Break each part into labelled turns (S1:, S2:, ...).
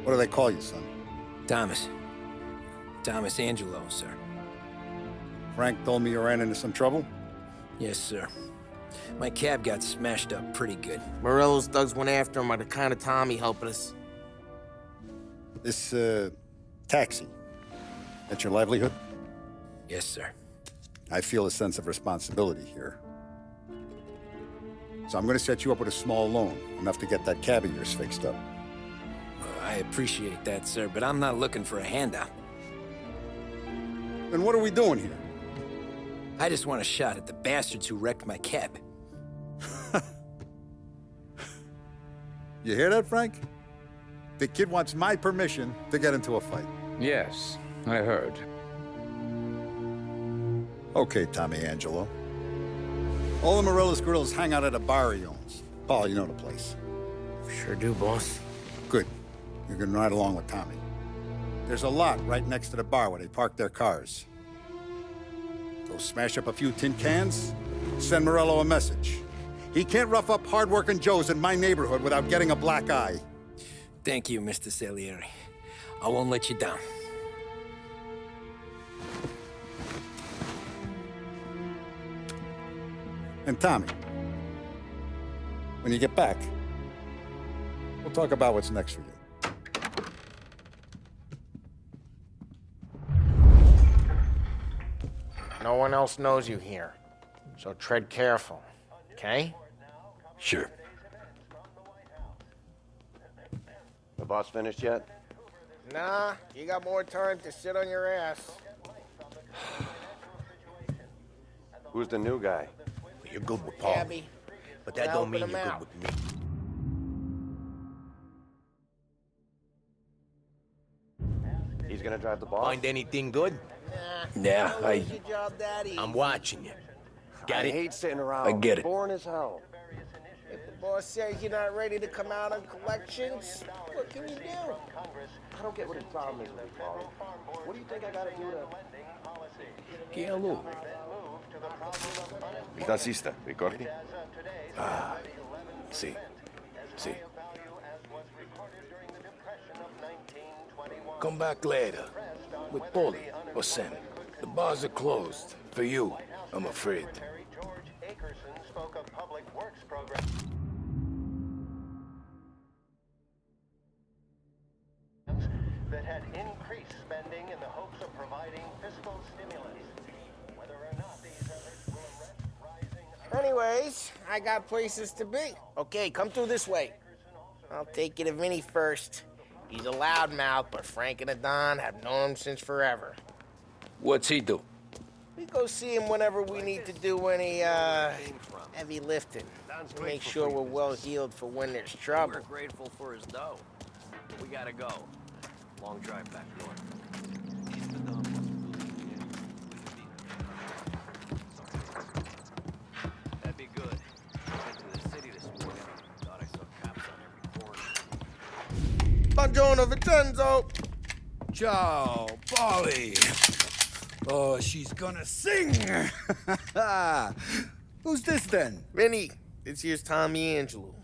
S1: What do they call you, son?
S2: Thomas. Thomas Angelo, sir.
S1: Frank told me you ran into some trouble?
S2: Yes, sir. My cab got smashed up pretty good.
S3: Morello's thugs went after him on account of Tommy helping us.
S1: This, taxi, that's your livelihood?
S2: Yes, sir.
S1: I feel a sense of responsibility here. So I'm gonna set you up with a small loan, enough to get that cab of yours fixed up.
S2: I appreciate that, sir, but I'm not looking for a handout.
S1: Then what are we doing here?
S2: I just want a shot at the bastards who wrecked my cab.
S1: You hear that, Frank? The kid wants my permission to get into a fight.
S4: Yes, I heard.
S1: Okay, Tommy Angelo. All the Morello's girls hang out at a bar he owns. Paul, you know the place.
S3: Sure do, boss.
S1: Good. You're gonna ride along with Tommy. There's a lot right next to the bar where they park their cars. Go smash up a few tin cans, send Morello a message. He can't rough up hard-working Joes in my neighborhood without getting a black eye.
S2: Thank you, Mr. Salieri. I won't let you down.
S1: And Tommy, when you get back, we'll talk about what's next for you.
S3: No one else knows you here, so tread careful, okay?
S2: Sure.
S5: The boss finished yet?
S3: Nah, you got more time to sit on your ass.
S5: Who's the new guy?
S6: You're good with Paul,
S3: Gabby,
S6: but that don't mean you're
S3: helping him
S6: good
S3: out.
S6: with me.
S5: He's gonna drive the boss?
S6: Find anything good?
S2: Yeah,
S3: How was your job, Daddy?
S6: I'm watching you. Got
S5: I
S6: it?
S5: hate sitting around.
S2: I get it.
S5: Boring as hell.
S3: If the boss says you're not ready to come out on collections, what can you do?
S5: I don't get what his problem is with me, Paul. What do you think I gotta do to...
S6: Che allora?
S5: Il tassista, ricordi?
S6: Ah, sì, sì. Come back later. With Paulie or Sam. The bars are closed. For you, I'm afraid.
S7: That had increased spending in the hopes of providing fiscal stimulus. Whether or not these efforts will arrest rising...
S3: Anyways, I got places to be. Okay, come through this way. I'll take you to Vinny first. He's a loudmouth, but Frank and the Don have known him since forever.
S4: What's he do?
S3: We go see him whenever we need to do any, heavy lifting. To make sure we're well healed for when there's trouble.
S8: We're grateful for his dough. We gotta go. Long drive back north. That'd be good. Went to the city this morning. Thought I saw cops on every corner.
S3: Buongiorno, Vincenzo!
S9: Ciao, Polly. Oh, she's gonna sing. Who's this then?
S3: Vinny, this here's Tommy Angelo.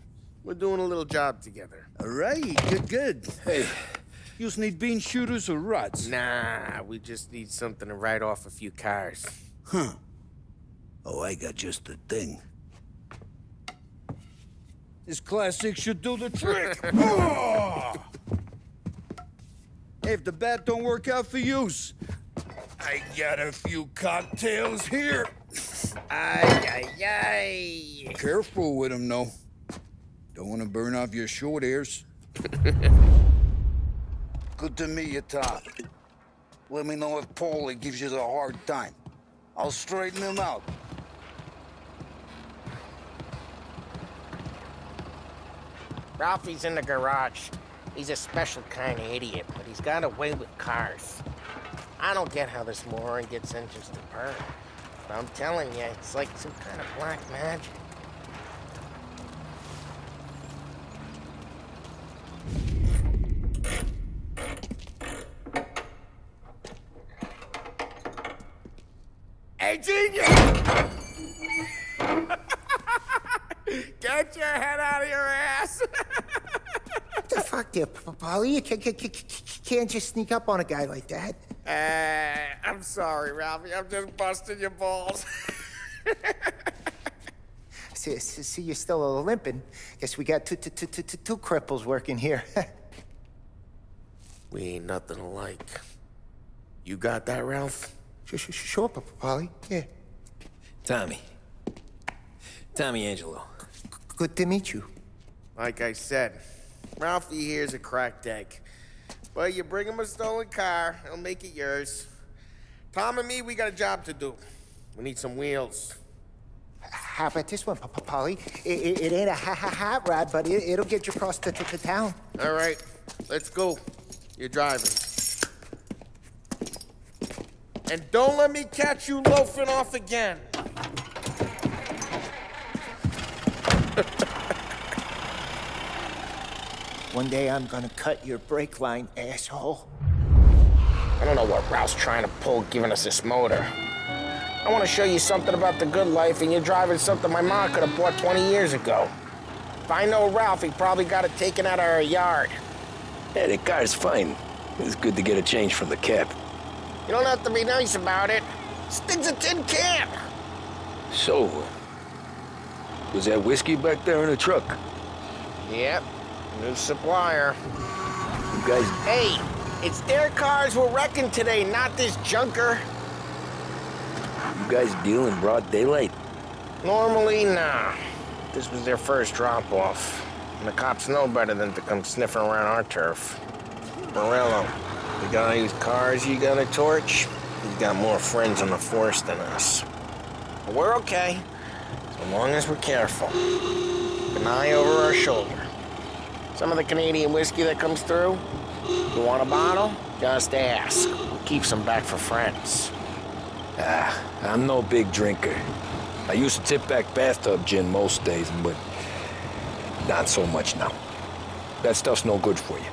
S3: We're doing a little job together.
S9: All right, good. Hey, you need bean shooters or rods?
S3: Nah, we just need something to write off a few cars.
S9: Huh. Oh, I got just the thing. This classic should do the trick. Oh! Hey, if the bat don't work out for yous, I got a few cocktails here.
S3: Ay, ay, ay.
S9: Careful with them, though. Don't want to burn off your short hairs. Good to meet you, Tom. Let me know if Paulie gives you the hard time. I'll straighten him out.
S3: Ralphie's in the garage. He's a special kind of idiot, but he's got a way with cars. I don't get how this moron gets engines to burn. But I'm telling you, it's like some kind of black magic. Hey, genius! Get your head out of your ass!
S9: What the
S10: talk there, Polly. You can't just sneak up on a guy like that.
S3: I'm sorry, Ralphie. I'm just busting your balls.
S10: See, you're still limping. Guess we got two cripples working here.
S3: We ain't nothing alike. You got that, Ralph?
S10: Sure, Polly. Yeah.
S2: Tommy Angelo.
S10: Good to meet you.
S3: Like I said, Ralphie here's a cracked egg. But you bring him a stolen car, he'll make it yours. Tom and me, we got a job to do. We need some wheels.
S10: How about this one, Polly? It ain't a hot rod, but it'll get you across to town.
S3: All right, let's go. You're driving. And don't let me catch you loafing off again.
S10: One day I'm gonna cut your brake line, asshole.
S3: I don't know what Ralph's trying to pull giving us this motor. I want to show you something about the good life, and you're driving something my mom could have bought 20 years ago. If I know Ralph, he probably got it taken out of our yard.
S2: Yeah, the car's fine. It's good to get a change from the cab.
S3: You don't have to be nice about it. Stig's a tin can.
S2: So, was that whiskey back there in the truck?
S3: Yep, new supplier.
S2: You guys...
S3: Hey, it's their cars we're wrecking today, not this junker.
S2: You guys deal in broad daylight?
S3: Normally, nah. This was their first drop-off. And the cops know better than to come sniffing around our turf. Morello, the guy whose cars you got a torch, he's got more friends on the force than us. But we're okay, so long as we're careful. Keep an eye over our shoulder. Some of the Canadian whiskey that comes through, you want a bottle? Just ask. We'll keep some back for friends.
S2: I'm no big drinker. I used to tip back bathtub gin most days, but not so much now. That stuff's no good for you.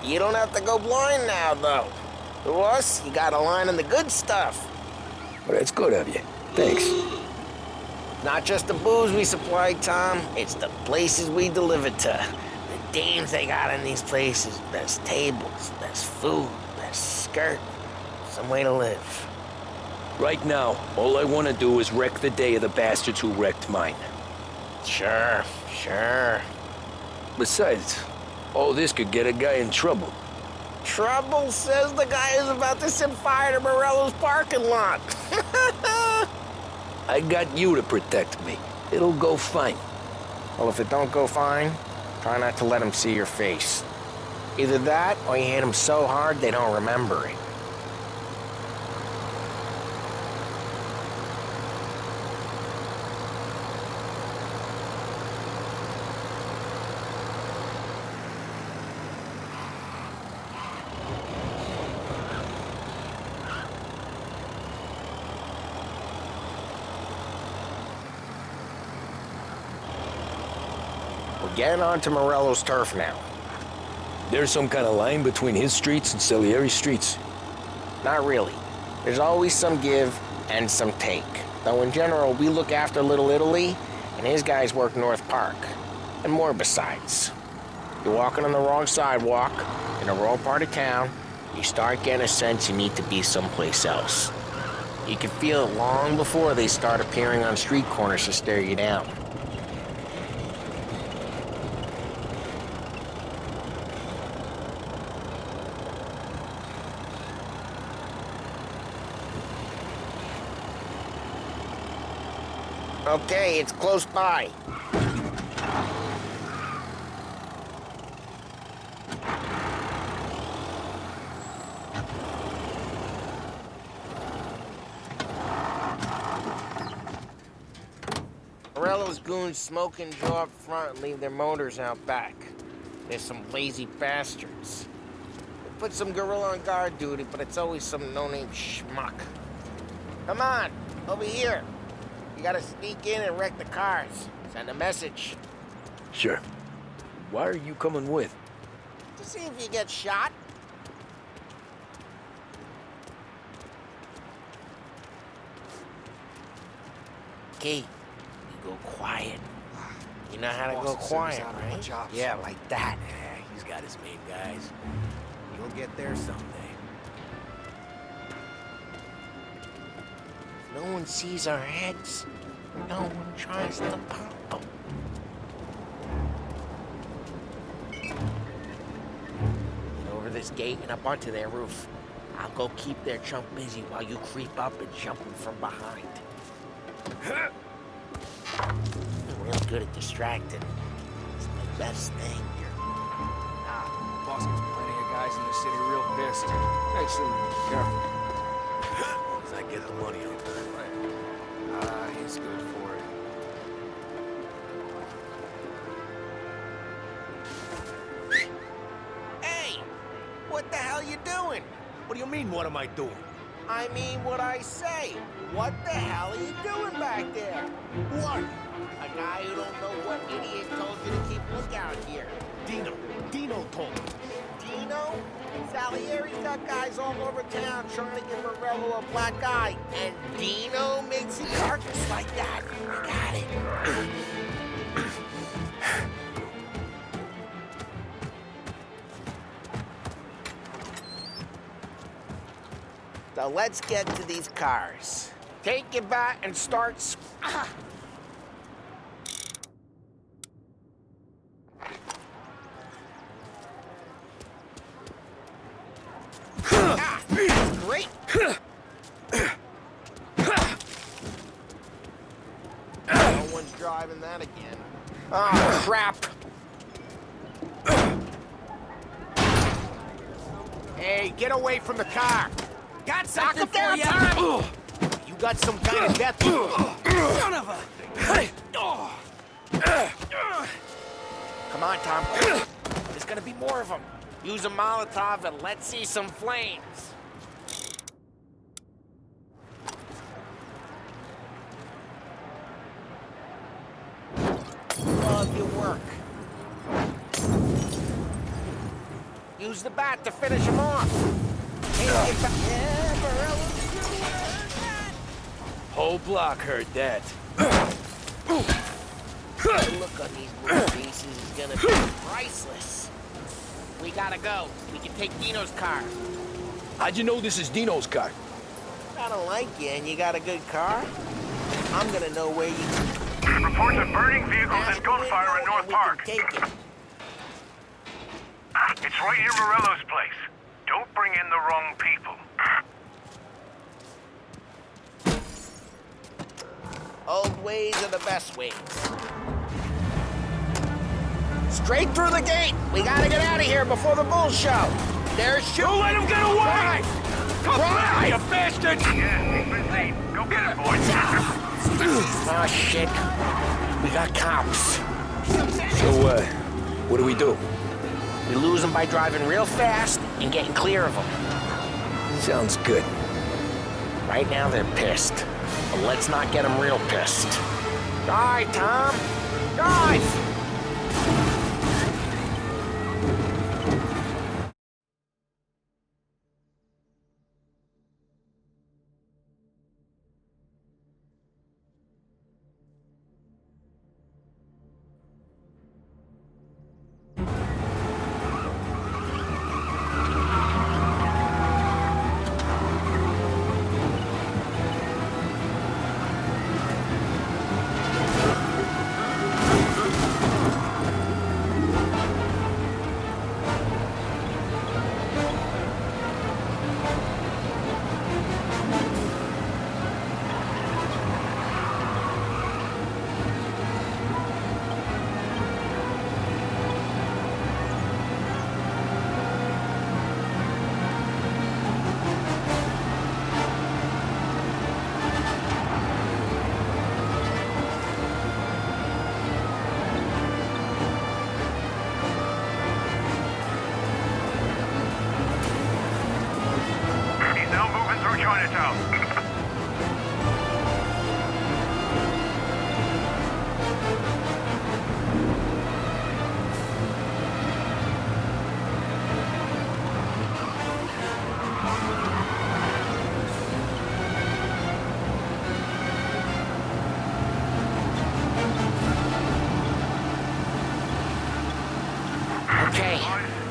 S3: You don't have to go blind now, though. To us, you got a line in the good stuff.
S2: But it's good of you. Thanks.
S3: Not just the booze we supply, Tom. It's the places we deliver to. The dames they got in these places. Best tables, best food, best skirt. Some way to live.
S2: Right now, all I want to do is wreck the day of the bastards who wrecked mine.
S3: Sure.
S2: Besides, all this could get a guy in trouble.
S3: Trouble says the guy is about to set fire to Morello's parking lot.
S2: I got you to protect me. It'll go fine.
S3: Well, if it don't go fine, try not to let him see your face. Either that, or you hit him so hard they don't remember it. We're getting onto Morello's turf now.
S2: There's some kind of line between his streets and Salieri's streets.
S3: Not really. There's always some give and some take. Though in general, we look after Little Italy, and his guys work North Park. And more besides. You're walking on the wrong sidewalk, in the wrong part of town, you start getting a sense you need to be someplace else. You can feel it long before they start appearing on street corners to stare you down. Okay, it's close by. Morello's goons smoke and draw up front and leave their motors out back. There's some lazy bastards. They put some gorilla on guard duty, but it's always some no-name schmuck. Come on, over here. You gotta sneak in and wreck the cars. Send a message.
S2: Sure. Why are you coming with?
S3: To see if you get shot. Key, you go quiet. You know how to go quiet, right?
S10: Yeah, like that. He's
S8: He's got his main guys. You'll get there someday.
S3: No one sees our heads. No one tries to pop them. Over this gate and up onto their roof. I'll go keep their chump busy while you creep up and jump him from behind. I'm real good at distracting. It's my best thing.
S11: Boss gets plenty of guys in the city real pissed. Makes them careful.
S8: As I get the money on that.
S11: He's good for it.
S3: Hey! What the hell you doing?
S8: What do you mean, what am I doing?
S3: I mean what I say. What the hell are you doing back there?
S8: What?
S3: A guy who don't know what idiot told you to keep lookout here.
S8: Dino told me.
S3: Dino? Salieri's got guys all over town trying to give Morello a black eye. And Dino makes a carcass like that. I got it. So let's get to these cars. Take your bat and start... Great! No one's driving that again. Oh, crap!
S8: Hey, get away from the car!
S3: Got something for you!
S8: You got some kind of death.
S3: Son of a... Come on, Tom. There's gonna be more of them. Use a Molotov and let's see some flames. Love your work. Use the bat to finish them off. Yeah, Morello.
S2: Whole block heard that.
S3: The look on these blue faces is gonna be priceless. We gotta go. We can take Dino's car.
S2: How'd you know this is Dino's car?
S3: I don't like you and you got a good car. I'm gonna know where you...
S7: Reports of burning vehicles and gunfire in North Park.
S3: Take it.
S7: It's right near Morello's place. Don't bring in the wrong people.
S3: Old ways are the best ways. Straight through the gate! We gotta get out of here before the bulls show! There's shooting!
S2: Don't let him get away! Come on, you bastards!
S7: Yeah, he's been seen. Go get it, boys.
S3: Oh, shit. We got cops.
S2: So, what do we do?
S3: We lose them by driving real fast and getting clear of them.
S2: Sounds good.
S3: Right now, they're pissed. But let's not get them real pissed. Drive, Tom! Drive!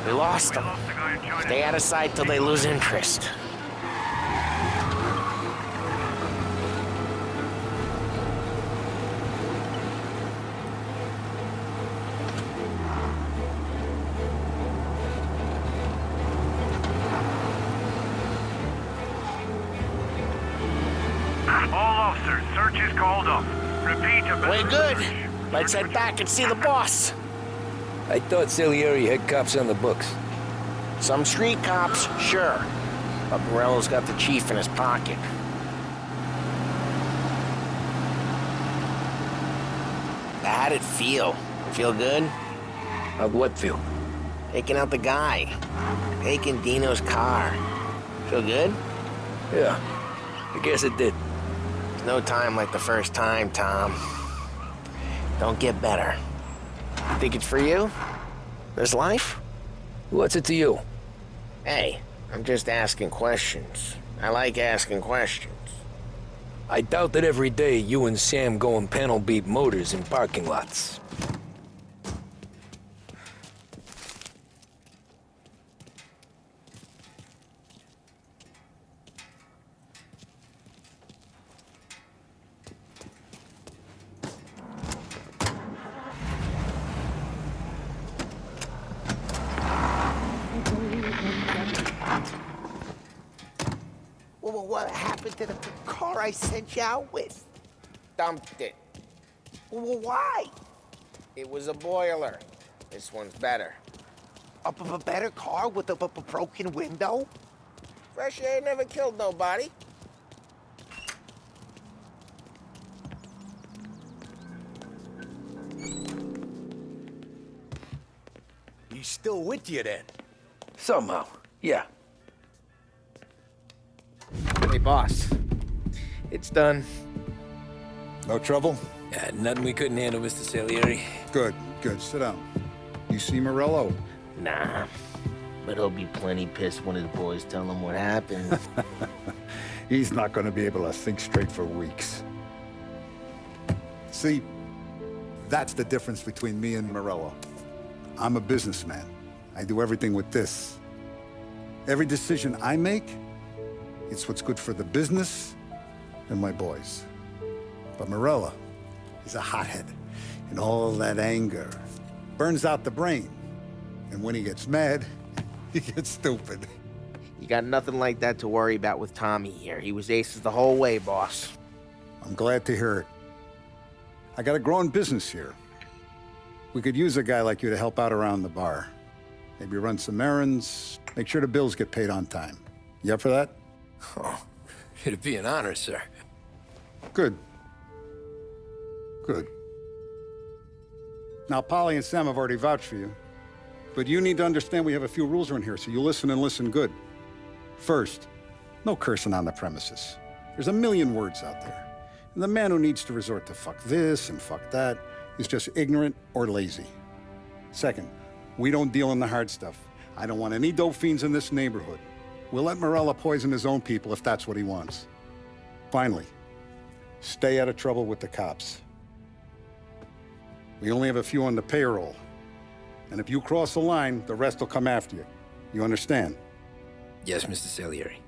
S3: We lost them. Stay out of sight till they lose interest.
S7: All officers, search is called off. Repeat,
S3: Way good. Let's head back and see the boss.
S2: I thought Salieri had cops on the books.
S3: Some street cops, sure. But Morello's got the chief in his pocket. How'd it feel? Feel good?
S2: How'd what feel?
S3: Taking out the guy. Taking Dino's car. Feel good?
S2: Yeah, I guess it did.
S3: There's no time like the first time, Tom. Don't get better. Think it's for you? This life?
S2: What's it to you?
S3: Hey, I'm just asking questions. I like asking questions.
S2: I doubt that every day you and Sam go and panel beat motors in parking lots.
S10: Well, what happened to the car I sent you out with?
S3: Dumped it.
S10: Well, why?
S3: It was a boiler. This one's better.
S10: A better car with a broken window?
S3: Fresh air never killed nobody.
S11: He's still with you then?
S2: Somehow, yeah.
S3: Hey, boss. It's done.
S1: No trouble?
S2: Yeah, nothing we couldn't handle, Mr. Salieri.
S1: Good, good. Sit down. You see Morello?
S3: Nah. But he'll be plenty pissed when his boys tell him what happened.
S1: He's not going to be able to think straight for weeks. See, that's the difference between me and Morello. I'm a businessman. I do everything with this. Every decision I make, it's what's good for the business and my boys. But Morello, he's a hothead. And all that anger burns out the brain. And when he gets mad, he gets stupid.
S3: You got nothing like that to worry about with Tommy here. He was aces the whole way, boss.
S1: I'm glad to hear it. I got a growing business here. We could use a guy like you to help out around the bar. Maybe run some errands, make sure the bills get paid on time. You up for that?
S2: Oh, it'd be an honor, sir.
S1: Good. Good. Now, Polly and Sam have already vouched for you. But you need to understand we have a few rules around here, so you listen and listen good. First, no cursing on the premises. There's a million words out there. And the man who needs to resort to fuck this and fuck that is just ignorant or lazy. Second, we don't deal in the hard stuff. I don't want any dope fiends in this neighborhood. We'll let Morello poison his own people if that's what he wants. Finally, stay out of trouble with the cops. We only have a few on the payroll. And if you cross the line, the rest will come after you. You understand?
S2: Yes, Mr. Salieri.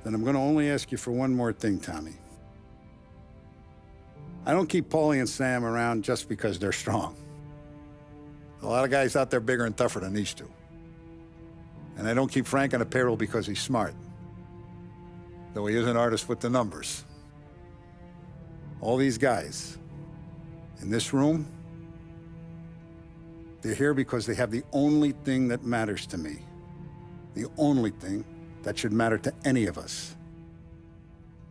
S1: Then I'm going to only ask you for one more thing, Tommy. I don't keep Paulie and Sam around just because they're strong. A lot of guys out there bigger and tougher than these two. And I don't keep Frank on the payroll because he's smart. Though he is an artist with the numbers. All these guys in this room, they're here because they have the only thing that matters to me. The only thing that should matter to any of us.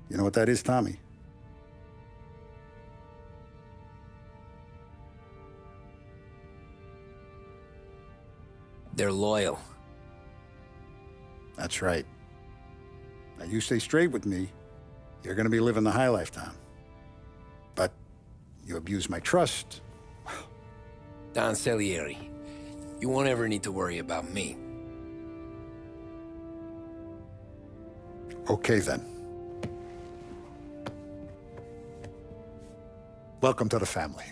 S1: You know what that is, Tommy?
S2: They're loyal.
S1: That's right. Now, you stay straight with me, you're gonna be living the high life, Tom. But you abuse my trust.
S2: Don Salieri, you won't ever need to worry about me.
S1: Okay, then. Welcome to the family.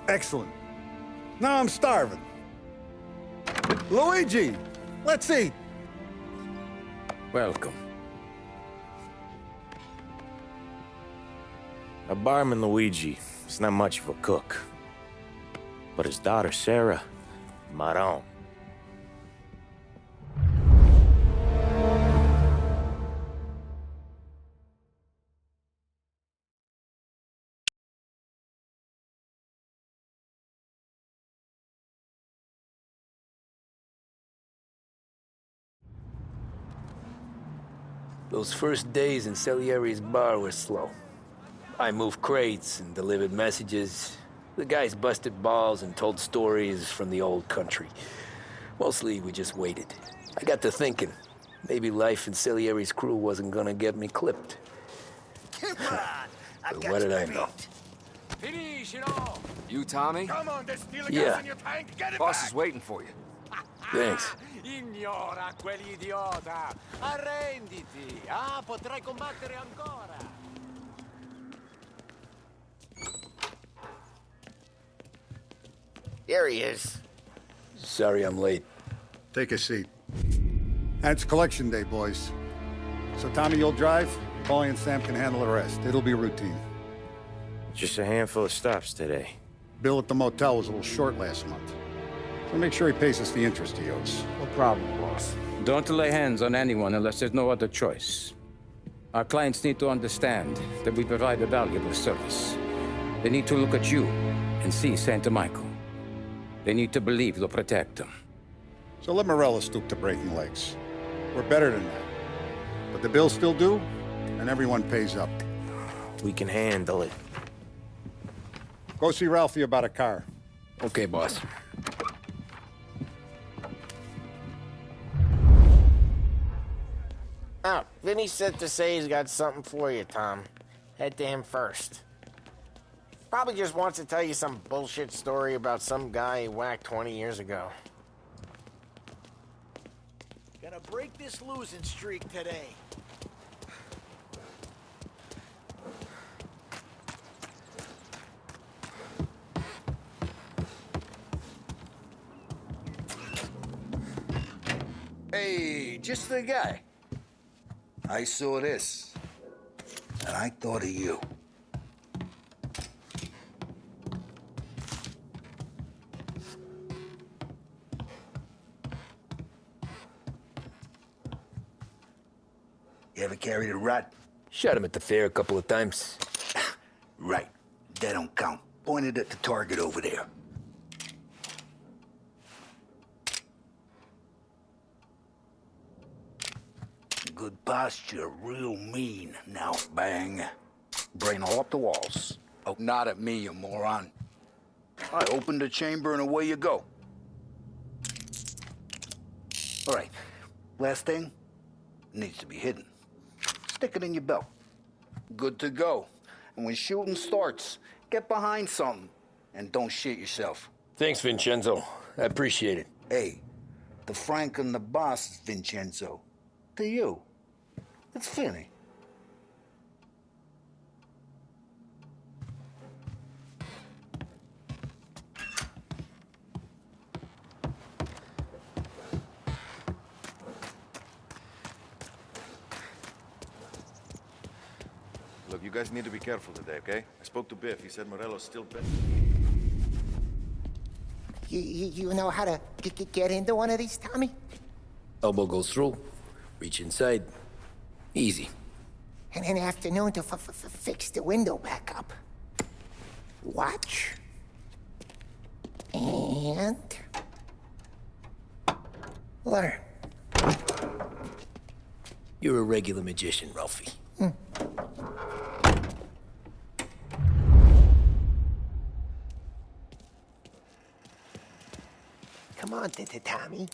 S1: Excellent. Now I'm starving. Luigi, let's eat.
S4: Welcome.
S12: A barman Luigi is not much of a cook. But his daughter Sarah, Maron.
S2: Those first days in Salieri's bar were slow. I moved crates and delivered messages. The guys busted balls and told stories from the old country. Mostly, we just waited. I got to thinking, maybe life in Salieri's crew wasn't gonna get me clipped. But what did I know?
S11: Finish it all! You, Tommy?
S5: Come on, there's still
S2: Yeah.
S5: gas in your tank. Get it
S11: Boss
S5: back.
S11: is waiting for you.
S2: Thanks.
S11: Ignora quell'idiota! Arrenditi! Ah, potrai combattere ancora!
S3: There he is.
S2: Sorry I'm late.
S1: Take a seat. And it's collection day, boys. So Tommy, you'll drive. Paulie and Sam can handle the rest. It'll be routine.
S12: Just a handful of stops today.
S1: Bill at the motel was a little short last month. So make sure he pays us the interest he owes.
S10: No problem, boss.
S4: Don't lay hands on anyone unless there's no other choice. Our clients need to understand that we provide a valuable service. They need to look at you and see Santa Michael. They need to believe you'll protect them.
S1: So let Morella stoop to breaking legs. We're better than that. But the bill's still due, and everyone pays up.
S12: We can handle it.
S1: Go see Ralphie about a car.
S2: Okay, boss.
S3: Oh, Vinny said to say he's got something for you, Tom. Head to him first. Probably just wants to tell you some bullshit story about some guy he whacked 20 years ago.
S5: Gonna break this losing streak today.
S9: Hey, just the guy. I saw this, and I thought of you. You ever carried a rat?
S2: Shot him at the fair a couple of times.
S9: Right. That don't count. Pointed at the target over there. Good posture, real mean. Now bang. Brain all up the walls. Oh, not at me, you moron. I opened the chamber and away you go. All right. Last thing needs to be hidden. Stick it in your belt. Good to go. And when shooting starts, get behind something and don't shit yourself.
S2: Thanks, Vincenzo. I appreciate it.
S9: Hey, the Frank and the boss is Vincenzo. To you, it's Finny.
S13: Look, you guys need to be careful today, okay? I spoke to Biff. He said Morello's still bent.
S10: You know how to get into one of these, Tommy?
S2: Elbow goes through. Reach inside. Easy.
S10: And in the afternoon to fix the window back up. Watch. And... learn.
S2: You're a regular magician, Ralphie.
S10: Come on, Tommy.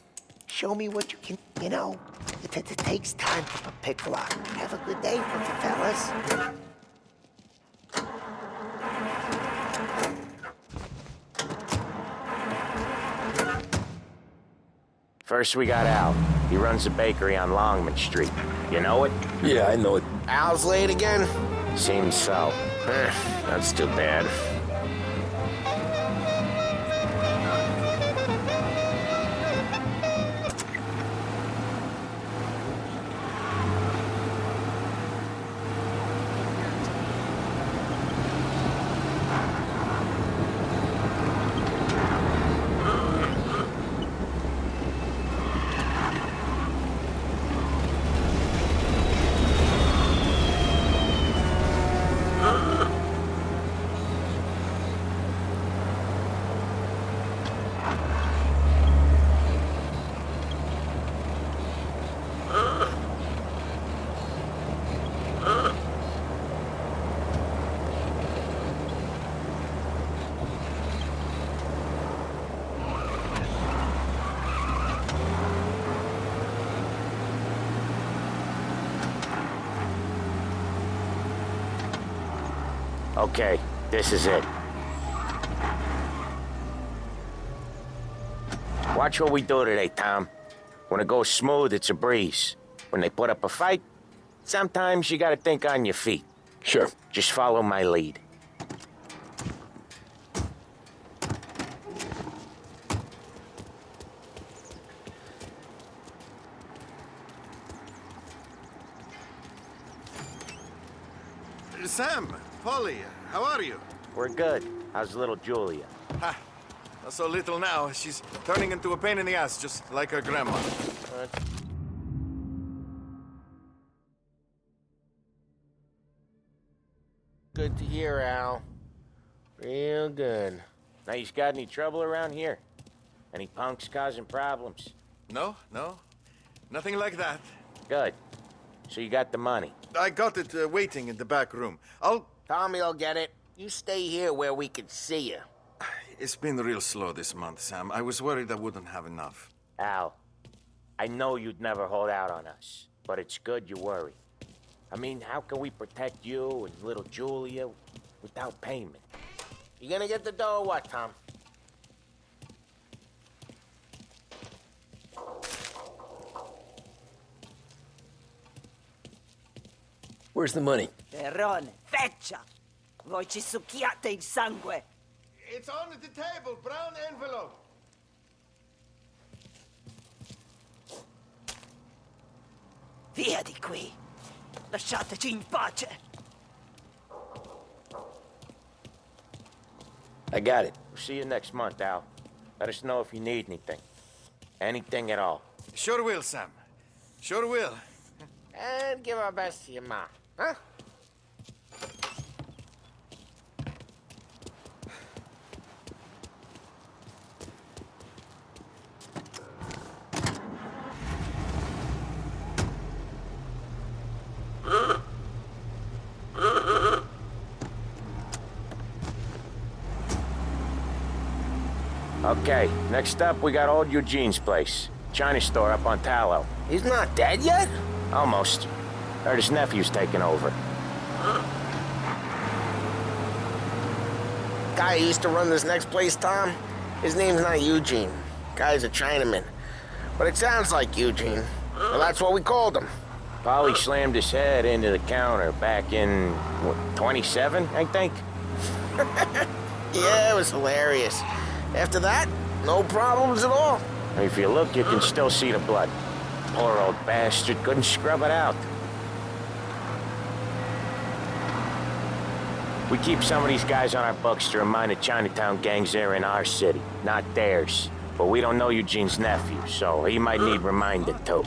S10: Show me what you can, you know. It takes time to pick lock. Have a good day, fellas.
S5: First we got Al. He runs a bakery on Longman Street. You know it?
S2: Yeah, I know it.
S3: Al's late again?
S5: Seems so. That's too bad. Okay, this is it. Watch what we do today, Tom. When it goes smooth, it's a breeze. When they put up a fight, sometimes you gotta think on your feet.
S2: Sure.
S5: Just follow my lead.
S13: Sam, Polly, how are you?
S5: We're good. How's little Julia?
S13: Ha! Not so little now. She's turning into a pain in the ass, just like her grandma.
S3: Good to hear, Al. Real good.
S5: Now, you got any trouble around here? Any punks causing problems?
S13: No, no. Nothing like that.
S5: Good. So you got the money?
S13: I got it waiting in the back room.
S3: Tommy'll get it. You stay here where we can see you.
S13: It's been real slow this month, Sam. I was worried I wouldn't have enough.
S5: Al, I know you'd never hold out on us, but it's good you worry. I mean, how can we protect you and little Julia without payment?
S3: You gonna get the dough or what, Tom?
S2: Where's the money?
S14: Perrone, feccia! Voi ci succhiate il sangue!
S13: It's on the table, brown envelope.
S14: Via di qui! Lasciateci in pace!
S2: I got it.
S5: We'll see you next month, Al. Let us know if you need anything. Anything at all.
S13: Sure will, Sam. Sure will.
S3: And give our best to your ma, huh?
S5: Okay, next up, we got old Eugene's place. China store up on Tallow.
S3: He's not dead yet?
S5: Almost. Heard his nephew's taking over.
S3: Guy who used to run this next place, Tom? His name's not Eugene. Guy's a Chinaman. But it sounds like Eugene. Well, that's what we called him.
S5: Polly slammed his head into the counter back in, what, 27, I think?
S3: Yeah, it was hilarious. After that, no problems at all.
S5: If you look, you can still see the blood. Poor old bastard couldn't scrub it out. We keep some of these guys on our books to remind the Chinatown gangs they're in our city, not theirs. But we don't know Eugene's nephew, so he might need reminded too.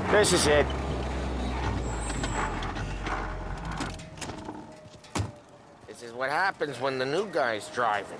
S5: This is it.
S3: This is what happens when the new guy's driving.